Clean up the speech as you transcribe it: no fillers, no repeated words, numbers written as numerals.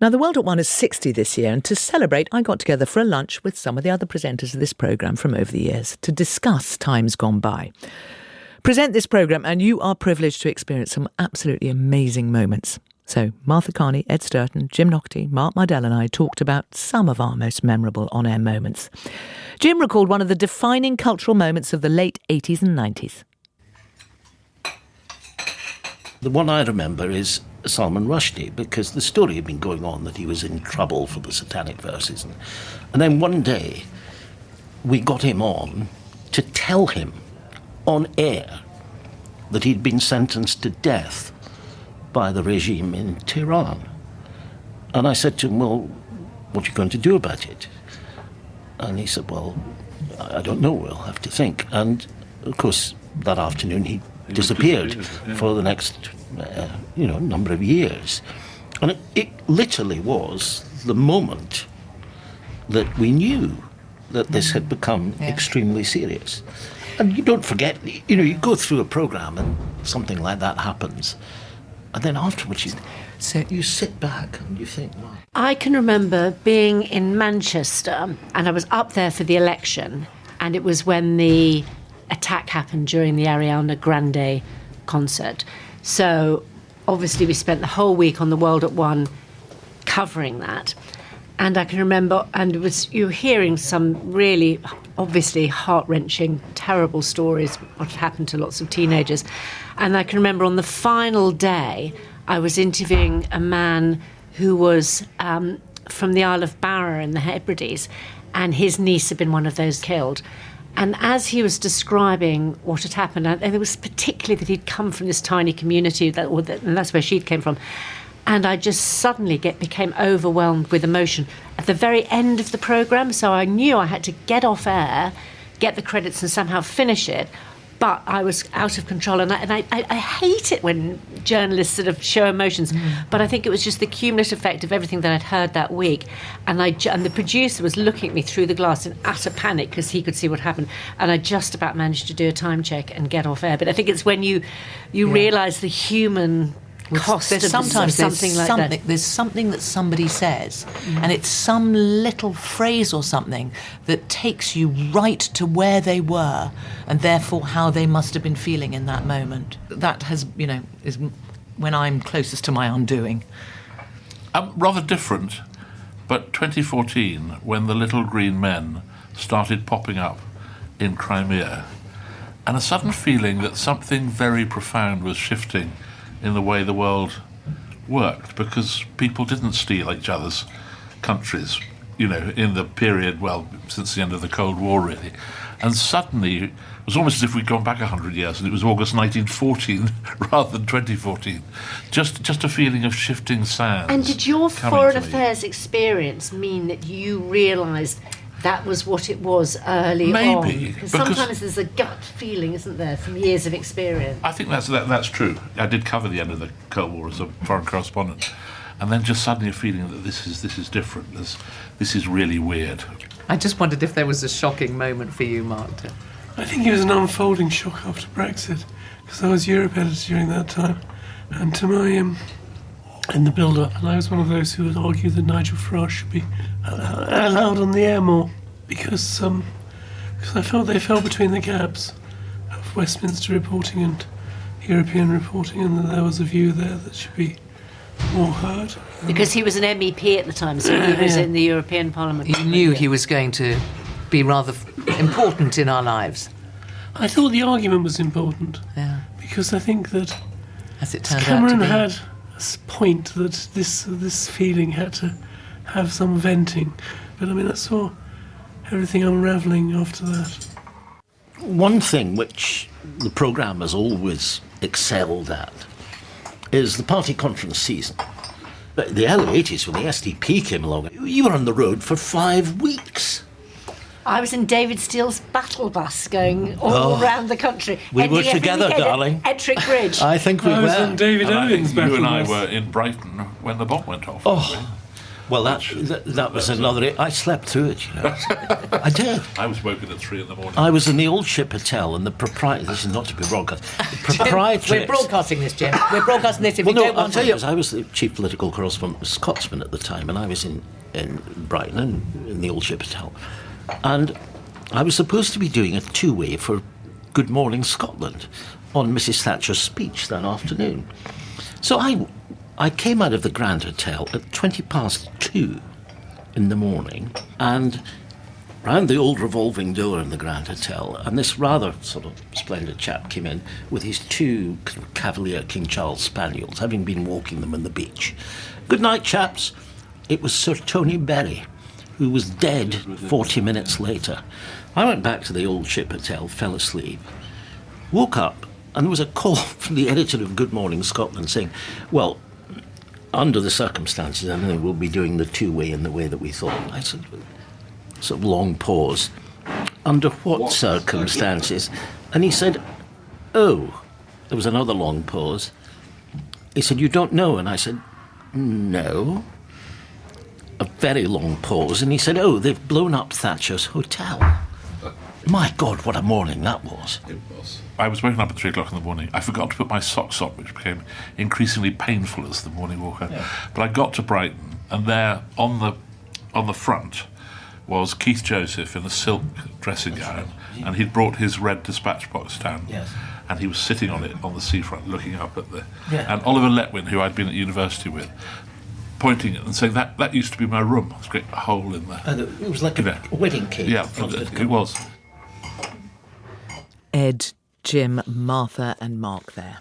Now, the World at One is 60 this year, and to celebrate, I got together for a lunch with some of the other presenters of this programme from over the years to discuss times gone by. Present this programme, and you are privileged to experience some absolutely amazing moments. So, Martha Kearney, Ed Stourton, Jim Naughtie, Mark Mardell and I talked about some of our most memorable on-air moments. Jim recalled one of the defining cultural moments of the late 80s and 90s. The one I remember is Salman Rushdie, because the story had been going on that he was in trouble for the satanic verses. And then one day, we got him on to tell him on air that he'd been sentenced to death by the regime in Tehran. And I said to him, well, what are you going to do about it? And he said, well, I don't know, we'll have to think. And, of course, that afternoon he disappeared for the next, number of years. And it literally was the moment that we knew that this had become extremely serious. And you don't forget, you go through a programme and something like that happens. And then afterwards you sit back and you think, well... I can remember being in Manchester, and I was up there for the election, and it was when the attack happened during the Ariana Grande concert. So obviously we spent the whole week on the World at One covering that. And I can remember, and you were hearing some really obviously heart-wrenching, terrible stories, what had happened to lots of teenagers. And I can remember on the final day, I was interviewing a man who was from the Isle of Barra in the Hebrides, and his niece had been one of those killed. And as he was describing what had happened, and it was particularly that he'd come from this tiny community, and that's where she came from, and I just suddenly became overwhelmed with emotion at the very end of the programme. So I knew I had to get off air, get the credits and somehow finish it. But I was out of control, and I hate it when journalists sort of show emotions. But I think it was just the cumulative effect of everything that I'd heard that week. And the producer was looking at me through the glass in utter panic because he could see what happened. And I just about managed to do a time check and get off air. But I think it's when you realise the human cost of something like that. There's something that somebody says, and it's some little phrase or something that takes you right to where they were, and therefore how they must have been feeling in that moment. That has, is when I'm closest to my undoing. Rather different, but 2014, when the little green men started popping up in Crimea, and a sudden feeling that something very profound was shifting in the way the world worked, because people didn't steal each other's countries, in the period, since the end of the Cold War, really. And suddenly, it was almost as if we'd gone back 100 years, and it was August 1914 rather than 2014. Just a feeling of shifting sands. And did your foreign affairs experience mean that you realised that was what it was early on? Maybe. Because sometimes there's a gut feeling, isn't there, from years of experience. I think that's true. I did cover the end of the Cold War as a foreign correspondent. And then just suddenly a feeling that this is different. This is really weird. I just wondered if there was a shocking moment for you, Mark. I think it was an unfolding shock after Brexit, because I was Europe editor during that time. And to my... in the build-up, and I was one of those who would argue that Nigel Farage should be allowed on the air more, because I felt they fell between the gaps of Westminster reporting and European reporting, and that there was a view there that should be more heard. Because he was an MEP at the time, so he was in the European Parliament. You knew he was going to be rather important in our lives. I thought the argument was important, because I think that as it turned Cameron had point that this feeling had to have some venting, but I saw everything unravelling after that. One thing which the programme has always excelled at is the party conference season. But the early 80s, when the SDP came along, you were on the road for 5 weeks. I was in David Steele's battle bus going all around the country. We were together, darling. Ettrick Bridge. I think we were. I was in David Owen's battle bus. You and I were in Brighton when the bomb went off. Well, that was another... I slept through it, you know. I did. I was woken at 3 a.m. I was in the Old Ship Hotel, and the proprietor... This is not to be broadcast. The proprietor... We're broadcasting this, Jim. We're broadcasting this if you don't want to. I'll tell you, I was the chief political correspondent of Scotsman at the time, and I was in Brighton, and in the Old Ship Hotel. And I was supposed to be doing a two-way for Good Morning Scotland on Mrs. Thatcher's speech that afternoon. So I came out of the Grand Hotel at 2:20 in the morning, and round the old revolving door in the Grand Hotel, and this rather sort of splendid chap came in with his 2 Cavalier King Charles Spaniels, having been walking them on the beach. "Good night, chaps." It was Sir Tony Berry, who was dead 40 minutes later. I went back to the Old Ship Hotel, fell asleep, woke up, and there was a call from the editor of Good Morning Scotland saying, well, under the circumstances, I think we'll be doing the two-way in the way that we thought. I said, sort of long pause. Under what circumstances? And he said, oh. There was another long pause. He said, you don't know? And I said, no. A very long pause. And he said, oh, they've blown up Thatcher's hotel. My God, what a morning that was. It was. I was waking up at 3 o'clock in the morning. I forgot to put my socks on, which became increasingly painful as the morning wore on. Yeah. But I got to Brighton, and there on the front was Keith Joseph in a silk dressing gown, and he'd brought his red dispatch box down. Yes. And he was sitting on it on the seafront, looking up at the... Yeah. And Oliver Letwin, who I'd been at university with, pointing at it and saying, that used to be my room. It's a great hole in there. And it was like a wedding cake. Yeah, it was. Ed, Jim, Martha and Mark there.